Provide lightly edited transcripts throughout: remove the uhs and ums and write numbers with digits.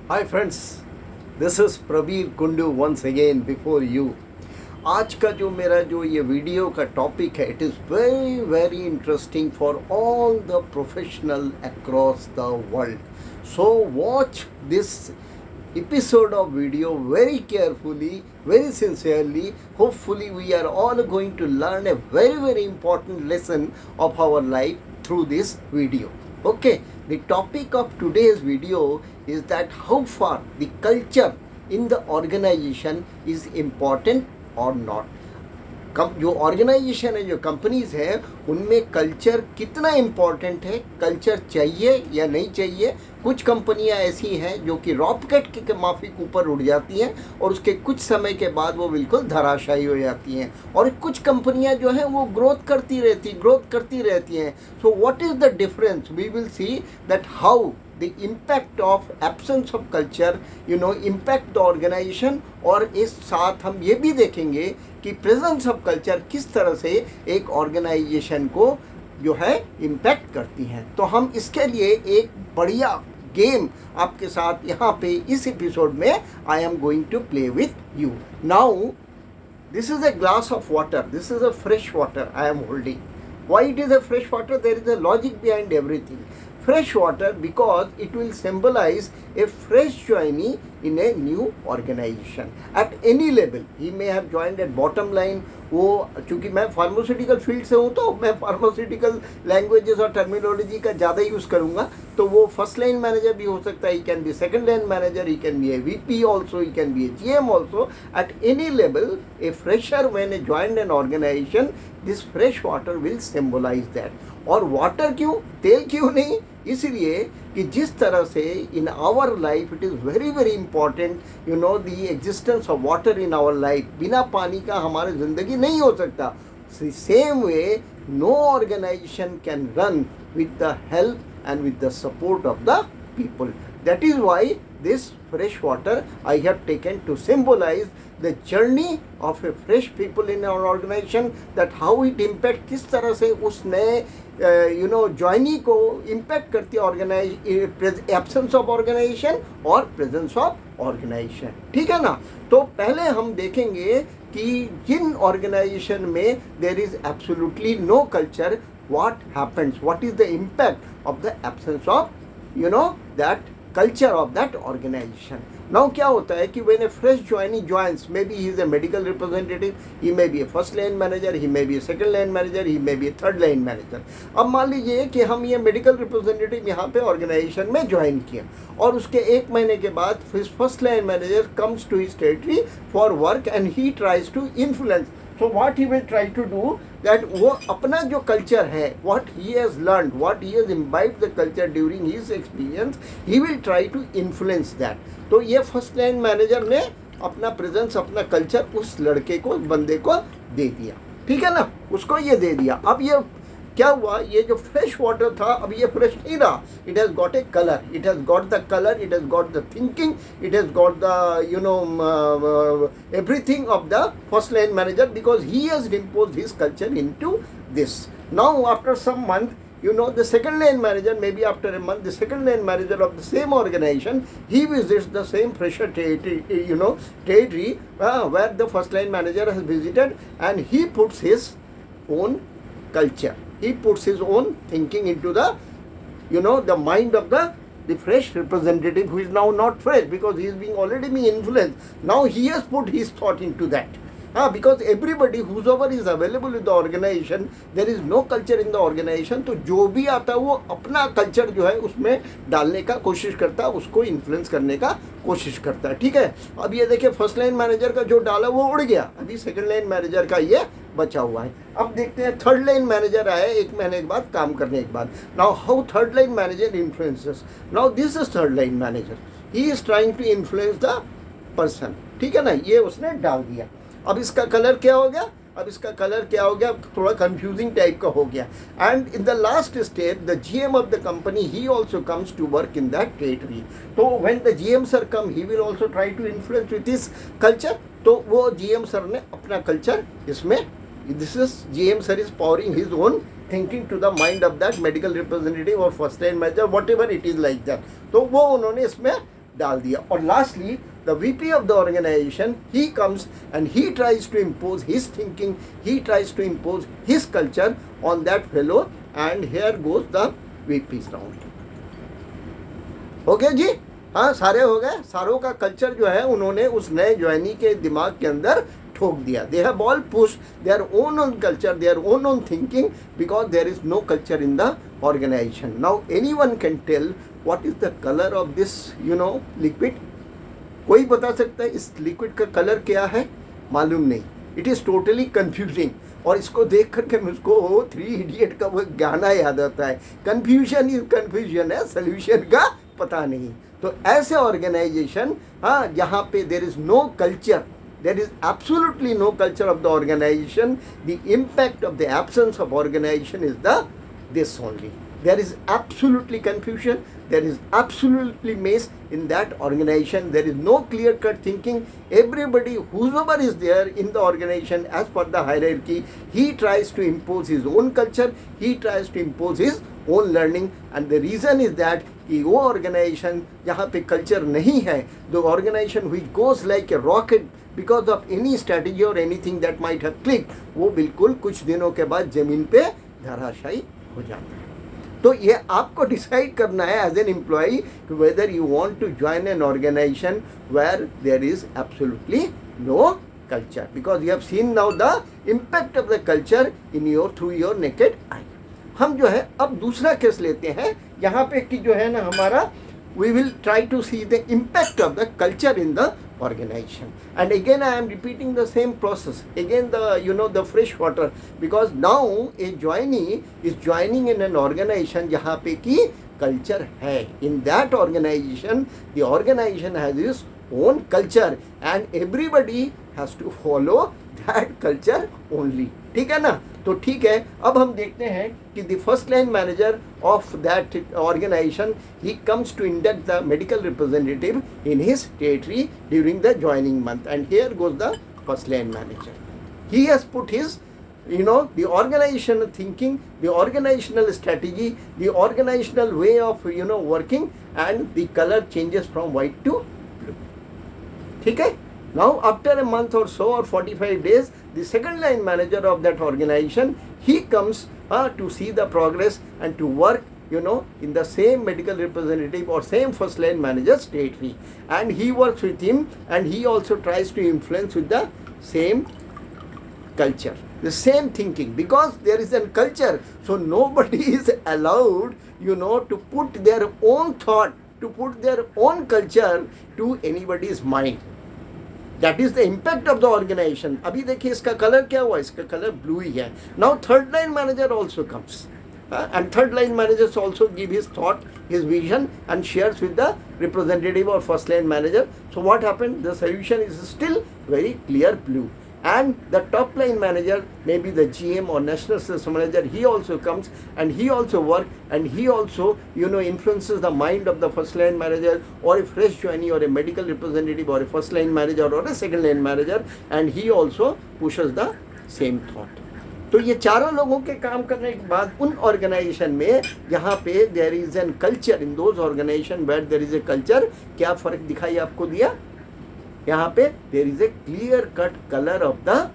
Hi friends, this is Pravir Kundu once again before you. आज का जो मेरा जो ये वीडियो का टॉपिक है, it is very very interesting for all the professional across the world. So watch this episode of video very carefully, very sincerely. Hopefully we are all going to learn a very very important lesson of our life through this video. Okay, the topic of today's video is that how far the culture in the organization is important or not. जो organisation है, जो companies हैं, उनमें culture कितना important है, culture चाहिए या नहीं चाहिए. कुछ कंपनियां ऐसी हैं जो कि रॉकेट के माफिक ऊपर उड़ जाती हैं और उसके कुछ समय के बाद वो बिल्कुल धराशायी हो जाती हैं, और कुछ कंपनियां जो हैं वो ग्रोथ करती रहती हैं. So what is the difference? We will see that how the impact of absence of culture impact the organization. और इस साथ हम ये भी देखेंगे कि प्रेजेंस ऑफ कल्चर किस तरह से एक ऑर्गेनाइजेशन को जो है इम्पैक्ट करती हैं. तो हम इसके लिए एक बढ़िया गेम आपके साथ यहाँ पे इस एपिसोड में I am going to play with you. Now this is a glass of water, this is a fresh water I am holding. Why it is a fresh water? There is a logic behind everything. Fresh water because it will symbolize a fresh joinee in a new organization at any level. He may have joined at bottom line. वो चूँकि मैं pharmaceutical field से हूँ तो मैं pharmaceutical languages और terminology का ज़्यादा यूज़ करूँगा. तो वो फर्स्ट लाइन मैनेजर भी हो सकता है, he can be second line manager, he can be a VP also, he can be a GM also. At any level a fresher when a joined an organisation, this fresh water will symbolise that. और water क्यों, तेल क्यों नहीं? इसलिए कि जिस तरह से in our life it is very very important the existence of water in our life. बिना पानी का हमारी ज़िंदगी नहीं हो सकता. Same way no organisation can run with the help and with the support of the people. That is why this fresh water I have taken to symbolize the journey of a fresh people in our organization, that how it impact, किस तरह से उस नए joinee को impact करती है organise absence of organisation और presence of organisation. ठीक है ना? तो पहले हम देखेंगे कि जिन ऑर्गेनाइजेशन में there is absolutely no culture, what happens, what is the impact of the absence of that culture of that organization. Now क्या होता है कि when a fresh joinee joins, maybe he is a medical representative, he may be a first line manager, he may be a second line manager, he may be a third line manager. अब मान लीजिए कि हम ये medical representative यहाँ पे organisation में join किए और उसके एक महीने के बाद first line manager comes to his territory for work and he tries to influence. So what he will try to do, that वो अपना जो culture है, what he has learned, what he has imbibed the culture during his experience, he will try to influence that. तो ये first line manager ने अपना presence, अपना culture उस लड़के को, बंदे को दे दिया. ठीक है ना? उसको ये दे दिया. अब ये क्या हुआ, ये जो फ्रेश वाटर था अब ये फ्रेश नहीं रहा. It has got a colour, it has got the colour, it has got the thinking, it has got the everything of the first line manager, because he has imposed his culture into this. Now after some month, the second line manager, maybe after a month, the second line manager of the same organization, he visits the same fresher territory where the first line manager has visited, and he puts his own culture, he puts his own thinking into the the mind of the fresh representative, who is now not fresh because he is already being influenced. Now he has put his thought into that. Because everybody whosoever is available in the organization, there is no culture in the organization. तो जो भी आता है वो अपना culture जो है उसमें डालने का कोशिश करता है, उसको इन्फ्लुएंस करने का कोशिश करता है. ठीक है? अब ये देखिए, फर्स्ट लाइन मैनेजर का जो डाला वो उड़ गया, अभी सेकंड लाइन मैनेजर का ये बचा हुआ है. अब देखते हैं थर्ड लाइन मैनेजर आए एक महीने के बाद, काम करने के बाद. Now how third line manager influences. Now this is third line manager, he is trying to influence the person. ठीक है ना? ये उसने डाल दिया. अब इसका कलर क्या हो गया? अब इसका कलर क्या हो गया? थोड़ा कंफ्यूजिंग टाइप का हो गया. And in the last step, the GM of the company, he also comes to work in that territory. तो when the GM sir come, he will also try to influence with his culture. तो वो GM sir ने अपना culture इसमें, this is GM sir is powering his own thinking to the mind of that medical representative or first line manager, whatever it is like that. तो वो उन्होंने इसमें डाल दिया. और lastly the VP of the organization, he comes and he tries to impose his thinking, he tries to impose his culture on that fellow, and here goes the VP's round. Okay जी, हाँ सारे हो गए. सारों का culture जो है उन्होंने उस नए ज्वाइनी के दिमाग के अंदर ठोक दिया. They have all push their own culture, their own thinking, because there is no culture in the organisation. Now anyone can tell what is the colour of this liquid. कोई बता सकता है इस लिक्विड का कलर क्या है? मालूम नहीं. It is totally confusing. और इसको देख करके मुझको 3 इडियट का वो गाना याद आता है, कन्फ्यूजन इज कन्फ्यूजन है, सोल्यूशन का पता नहीं. तो ऐसे ऑर्गेनाइजेशन, हाँ, जहाँ पे there is no culture, there is absolutely no culture of the organization, the impact of the absence of organization is this only. There is absolutely confusion, there is absolutely mess in that organization, there is no clear cut thinking. Everybody, whoever is there in the organization as per the hierarchy, he tries to impose his own culture, he tries to impose his own learning, and the reason is that कि वो organisation जहाँ पे culture नहीं है, the organization which goes like a rocket because of any strategy or anything that might have clicked, वो बिल्कुल कुछ दिनों के बाद ज़मीन पे धराशायी हो जाता है. तो ये आपको डिसाइड करना है as an employee whether you want to join an organisation where there is absolutely no culture, because you have seen now the impact of the culture in your through your naked eye. हम जो है अब दूसरा case लेते हैं, यहाँ पे कि जो है ना हमारा, we will try to see the impact of the culture in the organization. And again I am repeating the same process, again the fresh water, because now a joinee is joining in an organization जहाँ पे कि culture है. In that organization, the organization has its own culture and everybody has to follow that culture only. ठीक है ना? तो ठीक है, अब हम देखते हैं कि the first line manager of that organisation, he comes to induct the medical representative in his territory during the joining month. And here goes the first line manager. He has put his the organizational thinking, the organizational strategy, the organizational way of working, and the color changes from white to blue. ठीक है? Now after a month or so or 45 days, the second line manager of that organization, he comes to see the progress and to work in the same medical representative or same first line manager's territory, and he works with him and he also tries to influence with the same culture, the same thinking, because there is a culture, so nobody is allowed to put their own thought, to put their own culture to anybody's mind. That is the impact of the organization. अभी देखिए इसका colour क्या हुआ, इसका colour blue ही है. Now third line manager also comes, and third line managers also give his thought, his vision, and shares with the representative or first line manager. So what happened? The solution is still very clear blue. And the top line manager, maybe the GM or national sales manager, he also comes and he also works and he also influences the mind of the first line manager or a fresh joinee or a medical representative or a first line manager or a second line manager, and he also pushes the same thought. तो ये चारों लोगों के काम करने के बाद उन ऑर्गेनाइजेशन में जहाँ पे there is an culture, in those organisation where there is a culture, क्या फर्क दिखाई आपको दिया? यहाँ पे there is a clear cut colour of the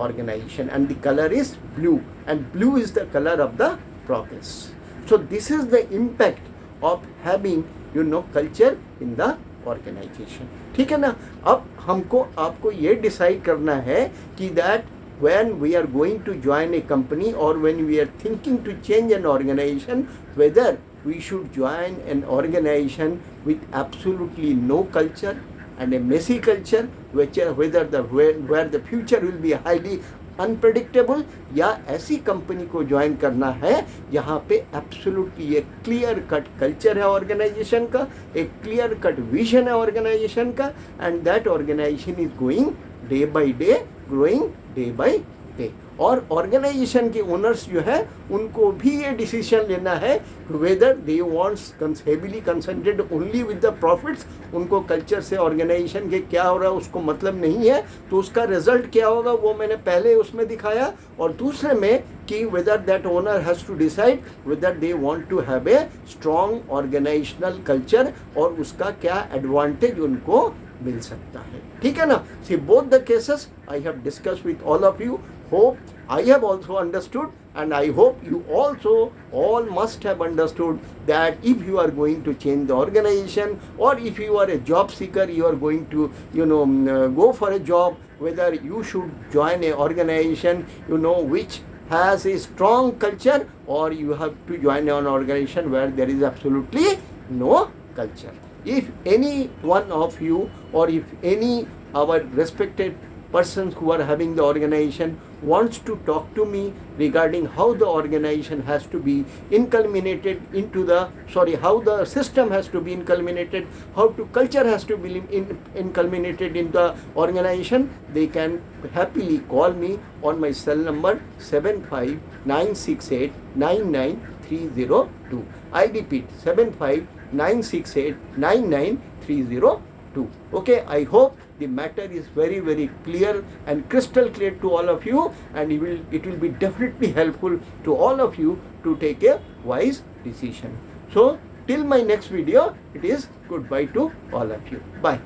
organisation and the colour is blue, and blue is the colour of the progress. So this is the impact of having culture in the organisation. ठीक है ना? अब हमको आपको ये decide करना है कि that when we are going to join a company or when we are thinking to change an organization, whether we should join an organization with absolutely no culture and a messy culture, whether where the future will be highly unpredictable, या ऐसी company को join करना है जहाँ पे absolutely एक clear cut culture है organisation का, एक क्लियर कट विजन है ऑर्गेनाइजेशन का, and that organisation is going day by day, growing day by pay, और ऑर्गेनाइजेशन के ओनर्स जो है उनको भी ये डिसीजन लेना है whether they wants heavily concentrated only with the profits, उनको कल्चर से ऑर्गेनाइजेशन के क्या हो रहा है उसको मतलब नहीं है, तो उसका रिजल्ट क्या होगा वो मैंने पहले उसमें दिखाया। और दूसरे में कि whether that owner has to decide whether they want to have a strong organisational culture, और उसका क्या एडवांटेज उनको मिल सकता है। ठीक है ना। See both the cases I have discuss with all of you, hope I have also understood, and I hope you also all must have understood that if you are going to change the organization, or if you are a job seeker, you are going to go for a job, whether you should join a organization which has a strong culture, or you have to join an organization where there is absolutely no culture. If any one of you, or if any our respected persons who are having the organization wants to talk to me regarding how the organization has to be inculminated into the, how the system has to be inculminated, how to culture has to be inculminated in the organization, they can happily call me on my cell number 7596899302. I repeat, 7596899302. Okay, I hope the matter is very, very clear and crystal clear to all of you, and it will be definitely helpful to all of you to take a wise decision. So till my next video, it is goodbye to all of you. Bye.